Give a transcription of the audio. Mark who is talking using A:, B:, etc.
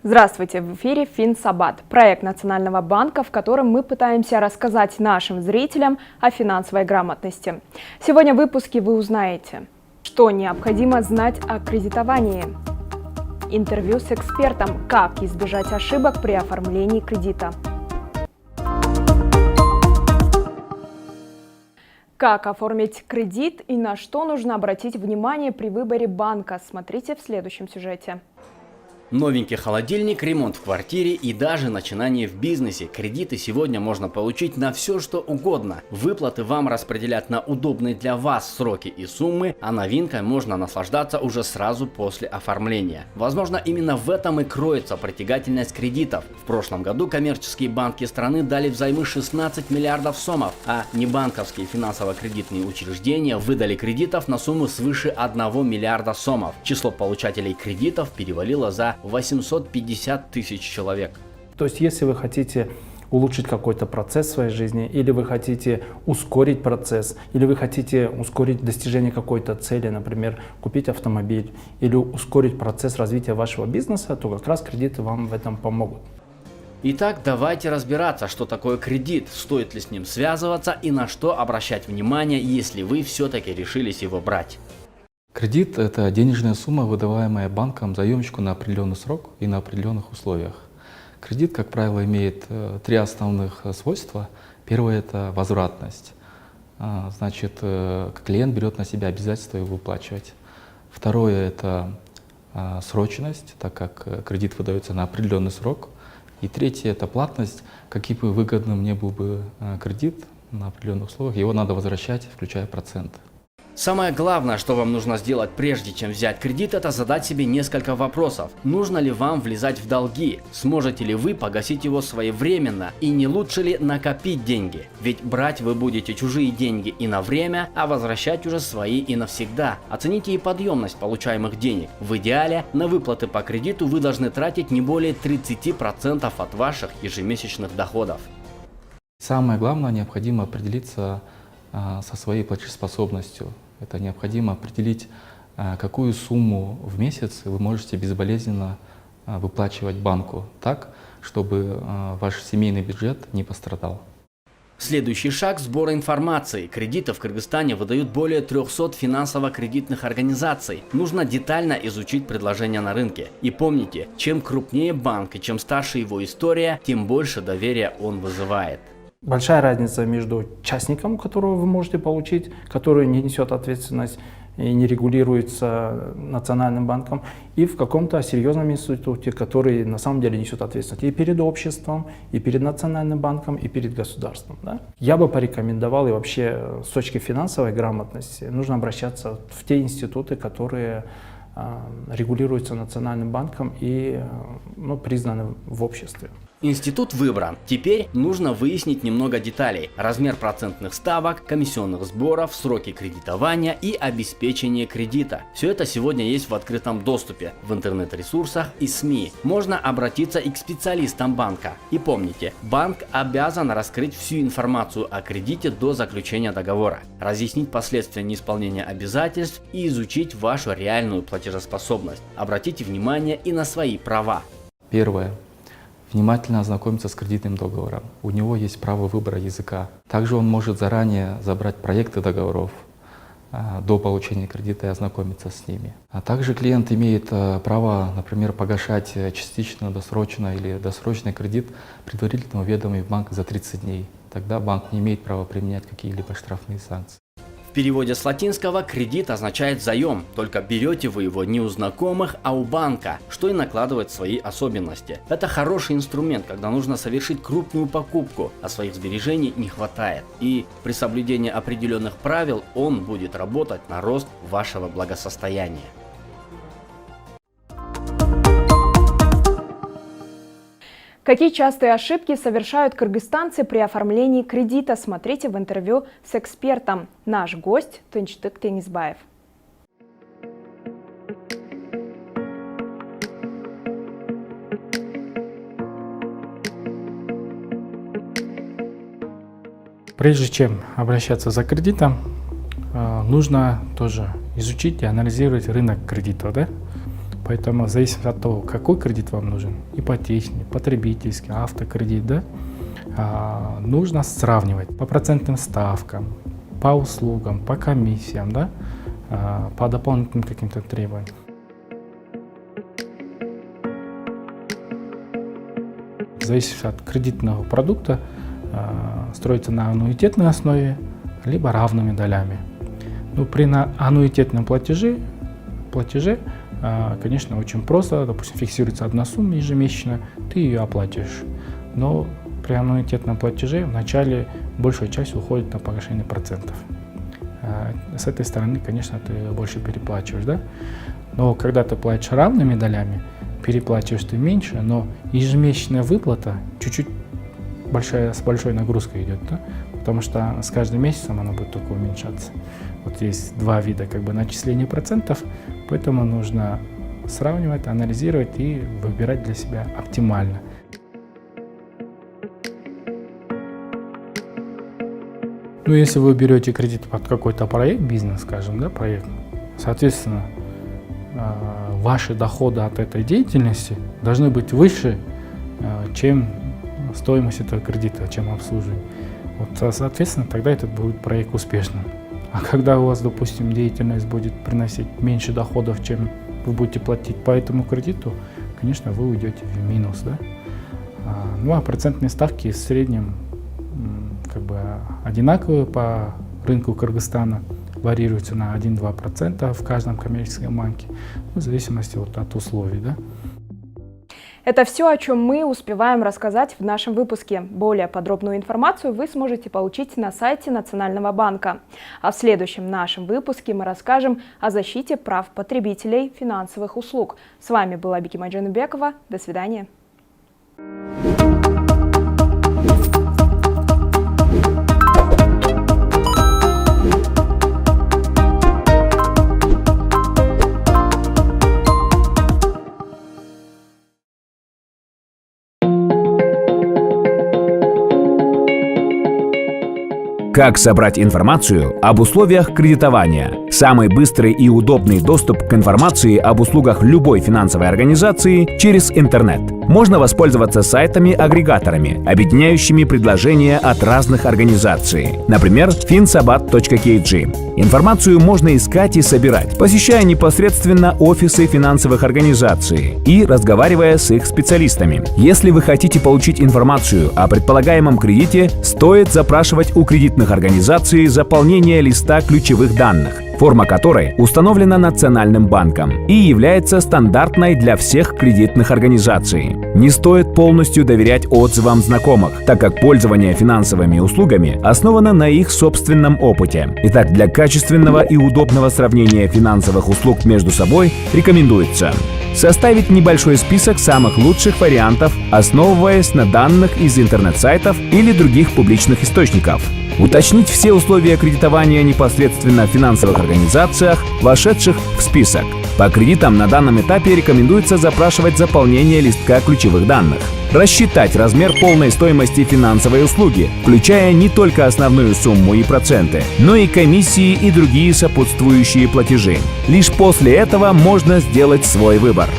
A: Здравствуйте! В эфире Финсабат, проект Национального банка, в котором мы пытаемся рассказать нашим зрителям о финансовой грамотности. Сегодня в выпуске вы узнаете, что необходимо знать о кредитовании, интервью с экспертом, как избежать ошибок при оформлении кредита, как оформить кредит и на что нужно обратить внимание при выборе банка. Смотрите в следующем сюжете.
B: Новенький холодильник, ремонт в квартире и даже начинание в бизнесе. Кредиты сегодня можно получить на все, что угодно. Выплаты вам распределят на удобные для вас сроки и суммы, а новинкой можно наслаждаться уже сразу после оформления. Возможно, именно в этом и кроется притягательность кредитов. В прошлом году коммерческие банки страны дали взаймы 16 миллиардов сомов, а небанковские финансово-кредитные учреждения выдали кредитов на сумму свыше 1 миллиарда сомов. Число получателей кредитов перевалило за 850 тысяч человек.
C: То есть, если вы хотите улучшить какой-то процесс в своей жизни, или вы хотите ускорить процесс, или вы хотите ускорить достижение какой-то цели, например, купить автомобиль, или ускорить процесс развития вашего бизнеса, то как раз кредиты вам в этом помогут.
B: Итак, давайте разбираться, что такое кредит, стоит ли с ним связываться и на что обращать внимание, если вы все-таки решились его брать.
D: Кредит – это денежная сумма, выдаваемая банком заемщику на определенный срок и на определенных условиях. Кредит, как правило, имеет три основных свойства. Первое – это возвратность. Значит, клиент берет на себя обязательство его выплачивать. Второе – это срочность, так как кредит выдается на определенный срок. И третье – это платность. Каким бы выгодным ни был бы кредит на определенных условиях, его надо возвращать, включая проценты.
B: Самое главное, что вам нужно сделать, прежде чем взять кредит, это задать себе несколько вопросов. Нужно ли вам влезать в долги? Сможете ли вы погасить его своевременно? И не лучше ли накопить деньги? Ведь брать вы будете чужие деньги и на время, а возвращать уже свои и навсегда. Оцените и подъемность получаемых денег. В идеале на выплаты по кредиту вы должны тратить не более 30% от ваших ежемесячных доходов.
D: Самое главное, необходимо определиться со своей платежеспособностью. Это необходимо определить, какую сумму в месяц вы можете безболезненно выплачивать банку так, чтобы ваш семейный бюджет не пострадал.
B: Следующий шаг – сбор информации. Кредиты в Кыргызстане выдают более 300 финансово-кредитных организаций. Нужно детально изучить предложения на рынке. И помните, чем крупнее банк и чем старше его история, тем больше доверия он вызывает.
C: Большая разница между частником, которого вы можете получить, который не несет ответственность и не регулируется Национальным банком, и в каком-то серьезном институте, который на самом деле несет ответственность и перед обществом, и перед Национальным банком, и перед государством. Да? Я бы порекомендовал, и вообще с точки финансовой грамотности нужно обращаться в те институты, которые регулируются Национальным банком и признаны в обществе.
B: Институт выбран. Теперь нужно выяснить немного деталей. Размер процентных ставок, комиссионных сборов, сроки кредитования и обеспечение кредита. Все это сегодня есть в открытом доступе, в интернет-ресурсах и СМИ. Можно обратиться и к специалистам банка. И помните, банк обязан раскрыть всю информацию о кредите до заключения договора, разъяснить последствия неисполнения обязательств и изучить вашу реальную платежеспособность. Обратите внимание и на свои права.
D: Первое. Внимательно ознакомиться с кредитным договором. У него есть право выбора языка. Также он может заранее забрать проекты договоров до получения кредита и ознакомиться с ними. А также клиент имеет право, например, погашать частично, досрочно или досрочный кредит, предварительно уведомив банк за 30 дней. Тогда банк не имеет права применять какие-либо штрафные санкции.
B: В переводе с латинского кредит означает заем, только берете вы его не у знакомых, а у банка, что и накладывает свои особенности. Это хороший инструмент, когда нужно совершить крупную покупку, а своих сбережений не хватает. И при соблюдении определенных правил он будет работать на рост вашего благосостояния.
A: Какие частые ошибки совершают кыргызстанцы при оформлении кредита? Смотрите в интервью с экспертом. Наш гость Тынчтык Теңизбаев.
C: Прежде чем обращаться за кредитом, нужно тоже изучить и анализировать рынок кредитов, да? Поэтому в зависимости от того, какой кредит вам нужен, ипотечный, потребительский, автокредит, да, нужно сравнивать по процентным ставкам, по услугам, по комиссиям, да, по дополнительным каким-то требованиям. В зависимости от кредитного продукта строится на аннуитетной основе, либо равными долями. Ну, при аннуитетном платеже, конечно, очень просто. Допустим, фиксируется одна сумма ежемесячно, ты ее оплачиваешь. Но при аннуитетном платеже вначале большая часть уходит на погашение процентов. С этой стороны, конечно, ты больше переплачиваешь, да? Но когда ты платишь равными долями, переплачиваешь ты меньше, но ежемесячная выплата чуть-чуть с большой нагрузкой идет, да? Потому что с каждым месяцем она будет только уменьшаться. Вот есть два вида начисления процентов, поэтому нужно сравнивать, анализировать и выбирать для себя оптимально. Ну, если вы берете кредит под какой-то проект, бизнес, скажем, да, проект, соответственно, ваши доходы от этой деятельности должны быть выше, чем стоимость этого кредита, чем обслуживание. Вот, соответственно, тогда этот будет проект успешным. А когда у вас, допустим, деятельность будет приносить меньше доходов, чем вы будете платить по этому кредиту, конечно, вы уйдете в минус, да? Ну, а процентные ставки в среднем одинаковые по рынку Кыргызстана, варьируются на 1-2% в каждом коммерческом банке, в зависимости от условий, да?
A: Это все, о чем мы успеваем рассказать в нашем выпуске. Более подробную информацию вы сможете получить на сайте Национального банка. А в следующем нашем выпуске мы расскажем о защите прав потребителей финансовых услуг. С вами была Бикима Джанубекова. До свидания.
E: Как собрать информацию об условиях кредитования? Самый быстрый и удобный доступ к информации об услугах любой финансовой организации через интернет. Можно воспользоваться сайтами-агрегаторами, объединяющими предложения от разных организаций. Например, finsabat.kg. Информацию можно искать и собирать, посещая непосредственно офисы финансовых организаций и разговаривая с их специалистами. Если вы хотите получить информацию о предполагаемом кредите, стоит запрашивать у кредитных организаций заполнение листа ключевых данных, форма которой установлена Национальным банком и является стандартной для всех кредитных организаций. Не стоит полностью доверять отзывам знакомых, так как пользование финансовыми услугами основано на их собственном опыте. Итак, для качественного и удобного сравнения финансовых услуг между собой рекомендуется составить небольшой список самых лучших вариантов, основываясь на данных из интернет-сайтов или других публичных источников. Уточнить все условия кредитования непосредственно в финансовых организациях, вошедших в список. По кредитам на данном этапе рекомендуется запрашивать заполнение листка ключевых данных. Рассчитать размер полной стоимости финансовой услуги, включая не только основную сумму и проценты, но и комиссии и другие сопутствующие платежи. Лишь после этого можно сделать свой выбор.